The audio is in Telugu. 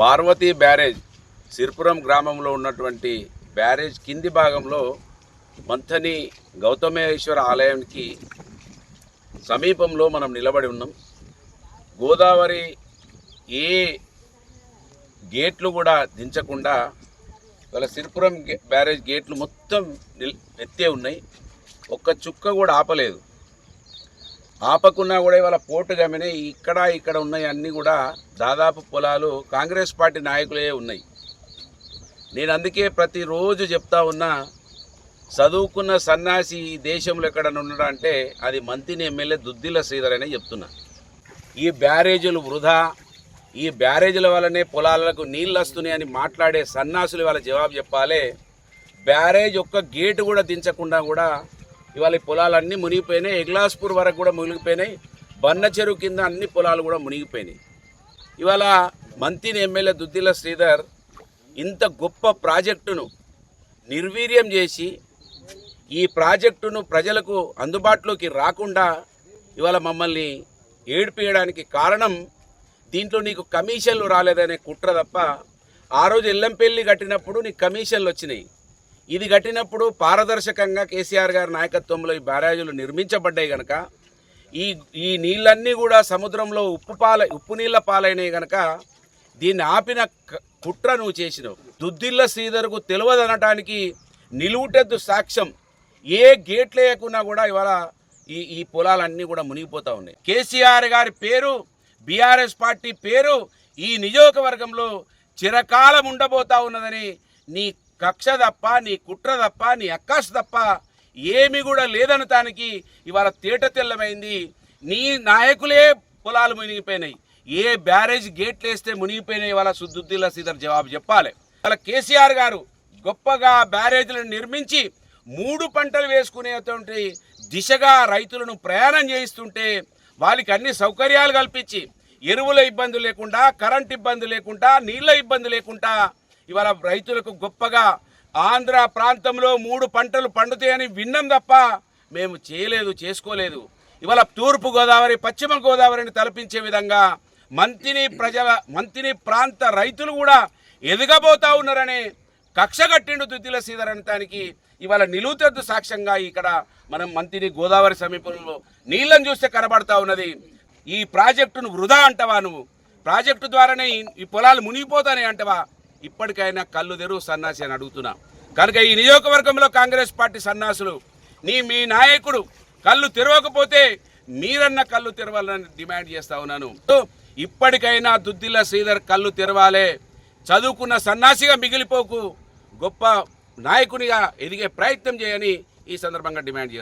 పార్వతీ బ్యారేజ్ సిర్పురం గ్రామంలో ఉన్నటువంటి బ్యారేజ్ కింది భాగంలో మంథని గౌతమేశ్వర ఆలయానికి సమీపంలో మనం నిలబడి ఉన్నాం. గోదావరి ఏ గేట్లు కూడా దించకుండా వాళ్ళ సిర్పురం బ్యారేజ్ గేట్లు మొత్తం ఎత్తే ఉన్నాయి. ఒక్క చుక్క కూడా ఆపలేదు. ఆపకున్నా కూడా ఇవాళ పోటు గమనే ఇక్కడ ఉన్నాయి అన్నీ కూడా దాదాపు పొలాలు కాంగ్రెస్ పార్టీ నాయకులే ఉన్నాయి. నేను అందుకే ప్రతిరోజు చెప్తా ఉన్నా, చదువుకున్న సన్యాసి ఈ దేశంలో ఎక్కడన్నా ఉన్నాడా అంటే అది మంత్రిని ఎమ్మెల్యే దుద్దిల్ల శ్రీధర్ అనే చెప్తున్నా. ఈ బ్యారేజీలు వృధా, ఈ బ్యారేజీల వల్లనే పొలాలకు నీళ్ళు వస్తున్నాయని మాట్లాడే సన్నాసులు వాళ్ళ జవాబు చెప్పాలి. బ్యారేజ్ ఒక్క గేటు కూడా దించకుండా కూడా ఇవాళ ఈ పొలాలన్నీ మునిగిపోయినాయి. ఎగ్లాస్పూర్ వరకు కూడా మునిగిపోయినాయి. బన్న చెరువు కింద అన్ని పొలాలు కూడా మునిగిపోయినాయి. ఇవాళ మంత్రిని ఎమ్మెల్యే దుద్దిల్ల శ్రీధర్ ఇంత గొప్ప ప్రాజెక్టును నిర్వీర్యం చేసి ఈ ప్రాజెక్టును ప్రజలకు అందుబాటులోకి రాకుండా ఇవాళ మమ్మల్ని ఏడిపియడానికి కారణం, దీంట్లో నీకు కమిషన్లు రాలేదనే కుట్ర తప్ప. ఆ రోజు ఎల్లంపల్లి కట్టినప్పుడు నీకు కమిషన్లు వచ్చినాయి. ఇది కట్టినప్పుడు పారదర్శకంగా కేసీఆర్ గారి నాయకత్వంలో ఈ బ్యారేజీలు నిర్మించబడ్డాయి కనుక ఈ నీళ్ళన్నీ కూడా సముద్రంలో ఉప్పు నీళ్ళ పాలైనవి కనుక దీన్ని ఆపిన కుట్ర నువ్వు చేసినావు. దుద్దిల్ల శ్రీధర్కు తెలియదనటానికి నిలువుటెద్దు సాక్ష్యం. ఏ గేట్ లేకున్నా కూడా ఇవాళ ఈ పొలాలన్నీ కూడా మునిగిపోతూ ఉన్నాయి. కేసీఆర్ గారి పేరు, బీఆర్ఎస్ పార్టీ పేరు ఈ నియోజకవర్గంలో చిరకాలం ఉండబోతా ఉన్నదని నీ కక్ష తప్ప, నీ కుట్ర తప్ప, నీ అక్కాస తప్ప ఏమి కూడా లేదనటానికి ఇవాళ తేట తెల్లమైంది. నీ నాయకులే పొలాలు మునిగిపోయినాయి. ఏ బ్యారేజ్ గేట్లు వేస్తే మునిగిపోయినాయి వాళ్ళ దుద్దిల్ల శ్రీధర్ జవాబు చెప్పాలి. వాళ్ళ కేసీఆర్ గారు గొప్పగా బ్యారేజీలను నిర్మించి 3 పంటలు వేసుకునేటువంటి దిశగా రైతులను ప్రయాణం చేయిస్తుంటే వాళ్ళకి అన్ని సౌకర్యాలు కల్పించి ఎరువుల ఇబ్బంది లేకుండా, కరెంట్ ఇబ్బంది లేకుండా, నీళ్ళ ఇబ్బంది లేకుండా ఇవాళ రైతులకు గొప్పగా ఆంధ్ర ప్రాంతంలో 3 పంటలు పండుతాయని విన్నాం తప్ప మేము చేయలేదు, చేసుకోలేదు. ఇవాళ తూర్పు గోదావరి, పశ్చిమ గోదావరిని తలపించే విధంగా మంత్రిని ప్రాంత రైతులు కూడా ఎదగబోతా ఉన్నారని కక్ష కట్టిండు దుద్దిల్ల శ్రీధర్ అనటానికి ఇవాళ నిలువుతెద్దు సాక్ష్యంగా ఇక్కడ మనం మంత్రిని గోదావరి సమీపంలో నీళ్ళని చూస్తే కనబడతా ఉన్నది. ఈ ప్రాజెక్టును వృధా అంటవా? నువ్వు ప్రాజెక్టు ద్వారానే ఈ పొలాలు మునిగిపోతానే అంటవా? ఇప్పటికైనా కళ్ళు తెరువు సన్నాసి అని అడుగుతున్నా. కనుక ఈ నియోజకవర్గంలో కాంగ్రెస్ పార్టీ సన్నాసులు, మీ నాయకుడు కళ్ళు తెరవకపోతే మీరన్న కళ్ళు తెరవాలని డిమాండ్ చేస్తా ఉన్నాను. ఇప్పటికైనా దుద్దిల్ల శ్రీధర్ కళ్ళు తెరవాలే. చదువుకున్న సన్నాసిగా మిగిలిపోకు, గొప్ప నాయకునిగా ఎదిగే ప్రయత్నం చేయని ఈ సందర్భంగా డిమాండ్ చేస్తా.